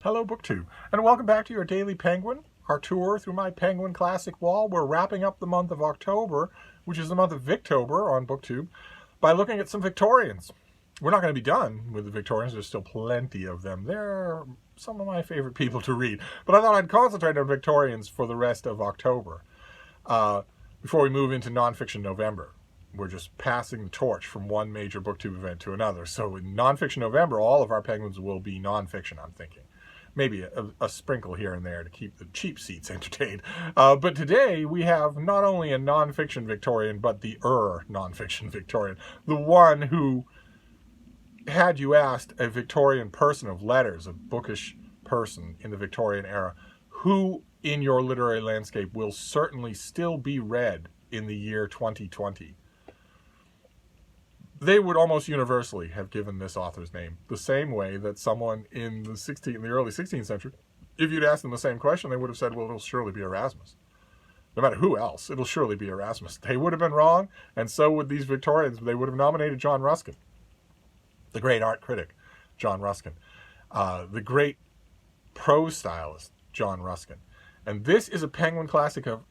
Hello, BookTube, and welcome back to your Daily Penguin, our tour through my Penguin Classic wall. We're wrapping up the month of October, which is the month of Victober on BookTube, by looking at some Victorians. We're not going to be done with the Victorians. There's still plenty of them. They're some of my favorite people to read, but I thought I'd concentrate on Victorians for the rest of October before we move into nonfiction November. We're just passing the torch from one major BookTube event to another. So in nonfiction November, all of our Penguins will be nonfiction, I'm thinking. Maybe a sprinkle here and there to keep the cheap seats entertained. But today we have not only a nonfiction Victorian, but the nonfiction Victorian. The one who, had you asked a Victorian person of letters, a bookish person in the Victorian era, who in your literary landscape will certainly still be read in the year 2020, they would almost universally have given this author's name, the same way that someone in the early 16th century, if you'd asked them the same question, they would have said, well, it'll surely be Erasmus. No matter who else, it'll surely be Erasmus. They would have been wrong, and so would these Victorians. They would have nominated John Ruskin, the great art critic, John Ruskin, the great prose stylist, John Ruskin. And this is a Penguin classic of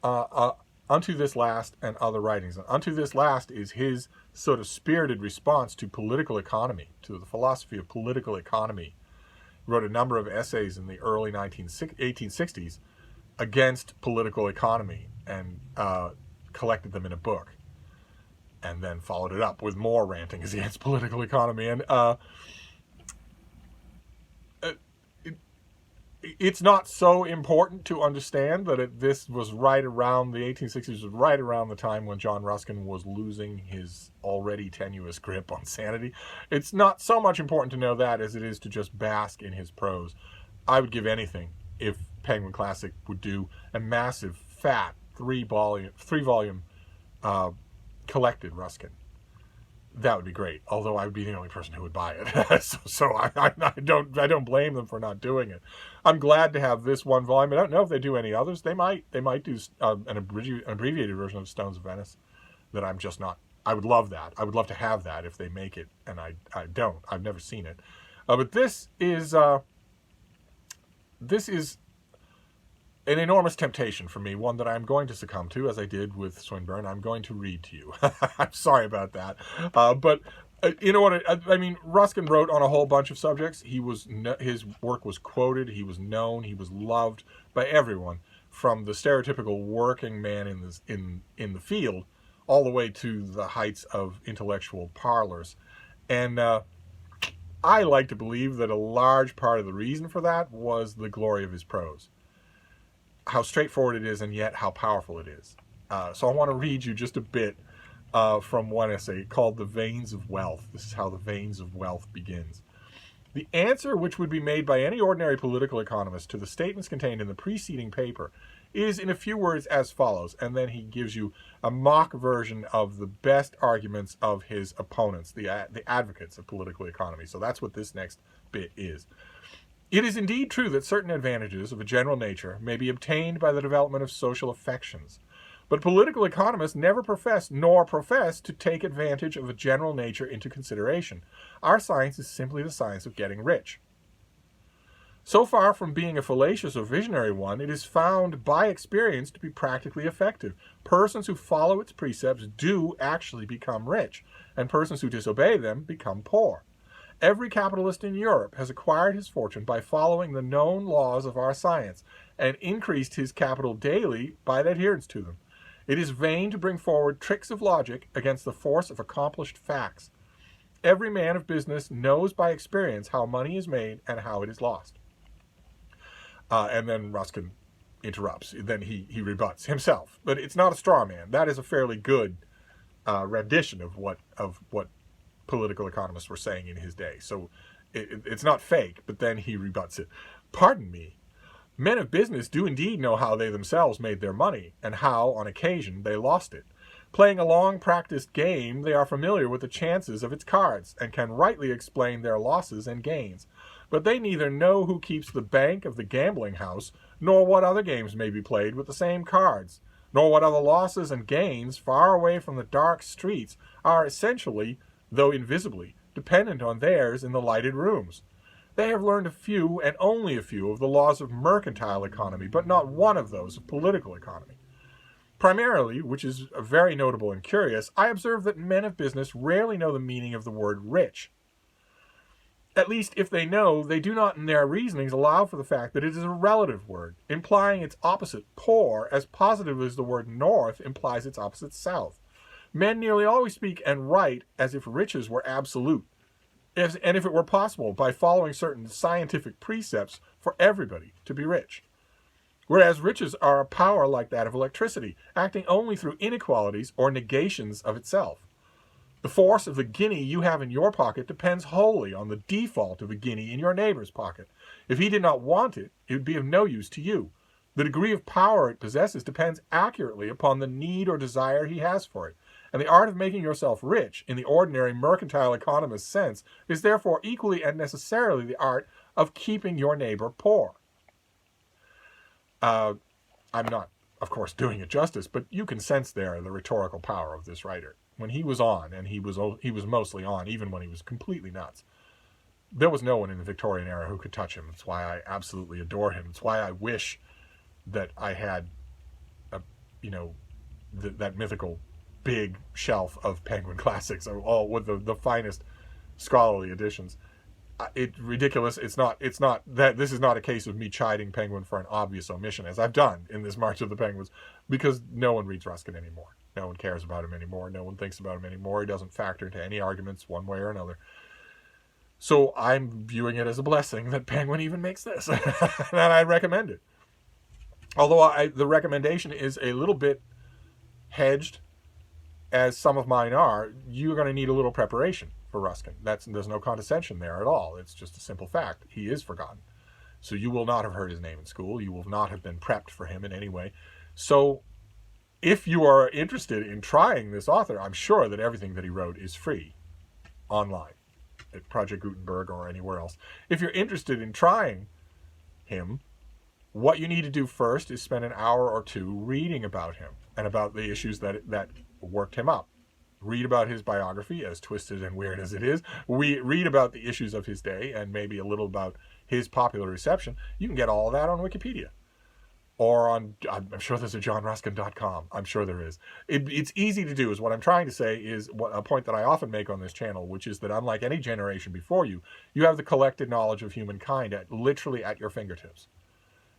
Unto This Last and Other Writings. And Unto This Last is his sort of spirited response to political economy, to the philosophy of political economy. He wrote a number of essays in the early 1860s against political economy and collected them in a book, and then followed it up with more rantings against political economy. And it's not so important to understand that this was right around the 1860s, was right around the time when John Ruskin was losing his already tenuous grip on sanity. It's not so much important to know that as it is to just bask in his prose. I would give anything if Penguin Classic would do a massive, fat, three-volume collected Ruskin. That would be great, although I would be the only person who would buy it. so I don't blame them for not doing it. I'm glad to have this one volume. I don't know if they do any others. They might do an abbreviated version of Stones of Venice that I'm just not. I would love that. I would love to have that if they make it, and I don't. I've never seen it. But this is an enormous temptation for me, one that I'm going to succumb to, as I did with Swinburne. I'm going to read to you. I'm sorry about that. But you know what? I mean, Ruskin wrote on a whole bunch of subjects. His work was quoted. He was known. He was loved by everyone, from the stereotypical working man in the field all the way to the heights of intellectual parlors. And I like to believe that a large part of the reason for that was the glory of his prose. How straightforward it is, and yet how powerful it is. So I want to read you just a bit from one essay called The Veins of Wealth. This is how The Veins of Wealth begins. The answer which would be made by any ordinary political economist to the statements contained in the preceding paper is in a few words as follows, and then he gives you a mock version of the best arguments of his opponents, the advocates of political economy. So that's what this next bit is. It is indeed true that certain advantages of a general nature may be obtained by the development of social affections, but political economists never profess to take advantage of a general nature into consideration. Our science is simply the science of getting rich. So far from being a fallacious or visionary one, it is found by experience to be practically effective. Persons who follow its precepts do actually become rich, and persons who disobey them become poor. Every capitalist in Europe has acquired his fortune by following the known laws of our science and increased his capital daily by adherence to them. It is vain to bring forward tricks of logic against the force of accomplished facts. Every man of business knows by experience how money is made and how it is lost. And then Ruskin interrupts. Then he rebuts himself. But it's not a straw man. That is a fairly good rendition of what political economists were saying in his day. So it's not fake, but then he rebuts it. Pardon me. Men of business do indeed know how they themselves made their money, and how, on occasion, they lost it. Playing a long-practiced game, they are familiar with the chances of its cards, and can rightly explain their losses and gains. But they neither know who keeps the bank of the gambling house, nor what other games may be played with the same cards, nor what other losses and gains, far away from the dark streets, are essentially, though invisibly, dependent on theirs in the lighted rooms. They have learned a few, and only a few, of the laws of mercantile economy, but not one of those of political economy. Primarily, which is very notable and curious, I observe that men of business rarely know the meaning of the word rich. At least, if they know, they do not in their reasonings allow for the fact that it is a relative word, implying its opposite, poor, as positively as the word north implies its opposite, south. Men nearly always speak and write as if riches were absolute, and if it were possible, by following certain scientific precepts, for everybody to be rich. Whereas riches are a power like that of electricity, acting only through inequalities or negations of itself. The force of the guinea you have in your pocket depends wholly on the default of a guinea in your neighbor's pocket. If he did not want it, it would be of no use to you. The degree of power it possesses depends accurately upon the need or desire he has for it. And the art of making yourself rich, in the ordinary mercantile economist's sense, is therefore equally and necessarily the art of keeping your neighbor poor. I'm not, of course, doing it justice, but you can sense there the rhetorical power of this writer. When he was on, and he was mostly on, even when he was completely nuts, there was no one in the Victorian era who could touch him. That's why I absolutely adore him. It's why I wish that I had, that mythical big shelf of Penguin classics, all with the finest scholarly editions. It's ridiculous. It's not that this is not a case of me chiding Penguin for an obvious omission, as I've done in this March of the Penguins, because no one reads Ruskin anymore. No one cares about him anymore. No one thinks about him anymore. He doesn't factor into any arguments one way or another. So I'm viewing it as a blessing that Penguin even makes this, and I recommend it. Although the recommendation is a little bit hedged, as some of mine are, you're going to need a little preparation for Ruskin. There's no condescension there at all. It's just a simple fact. He is forgotten. So you will not have heard his name in school. You will not have been prepped for him in any way. So if you are interested in trying this author, I'm sure that everything that he wrote is free online at Project Gutenberg or anywhere else. If you're interested in trying him, what you need to do first is spend an hour or two reading about him and about the issues that worked him up. Read about his biography, as twisted and weird as it is. We read about the issues of his day and maybe a little about his popular reception. You can get all of that on Wikipedia. Or on, I'm sure there's a johnruskin.com. I'm sure there is. It's easy to do, is what I'm trying to say, is a point that I often make on this channel, which is that unlike any generation before you, you have the collected knowledge of humankind literally at your fingertips.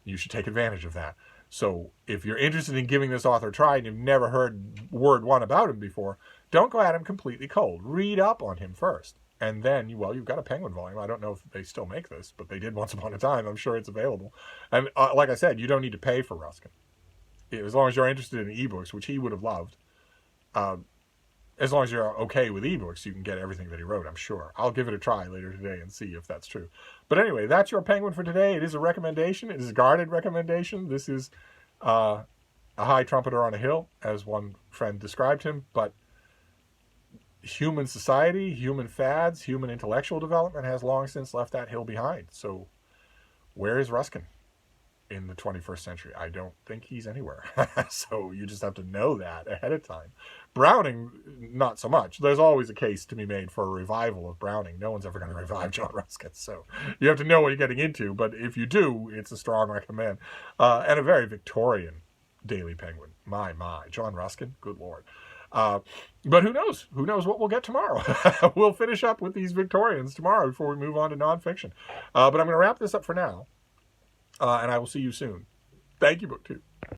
You should take advantage of that. So if you're interested in giving this author a try and you've never heard word one about him before, don't go at him completely cold. Read up on him first. And then, you've got a Penguin volume. I don't know if they still make this, but they did once upon a time. I'm sure it's available. And like I said, you don't need to pay for Ruskin. As long as you're interested in ebooks, which he would have loved, as long as you're okay with ebooks, you can get everything that he wrote, I'm sure. I'll give it a try later today and see if that's true. But anyway, that's your Penguin for today. It is a recommendation. It is a guarded recommendation. This is a high trumpeter on a hill, as one friend described him, but human society, human fads, human intellectual development has long since left that hill behind. So where is Ruskin in the 21st century? I don't think he's anywhere. So you just have to know that ahead of time. Browning, not so much. There's always a case to be made for a revival of Browning. No one's ever going to revive John Ruskin. So you have to know what you're getting into. But if you do, it's a strong recommend. And a very Victorian Daily Penguin. My. John Ruskin, good Lord. But who knows? Who knows what we'll get tomorrow? We'll finish up with these Victorians tomorrow before we move on to nonfiction. But I'm going to wrap this up for now. And I will see you soon. Thank you, BookTube.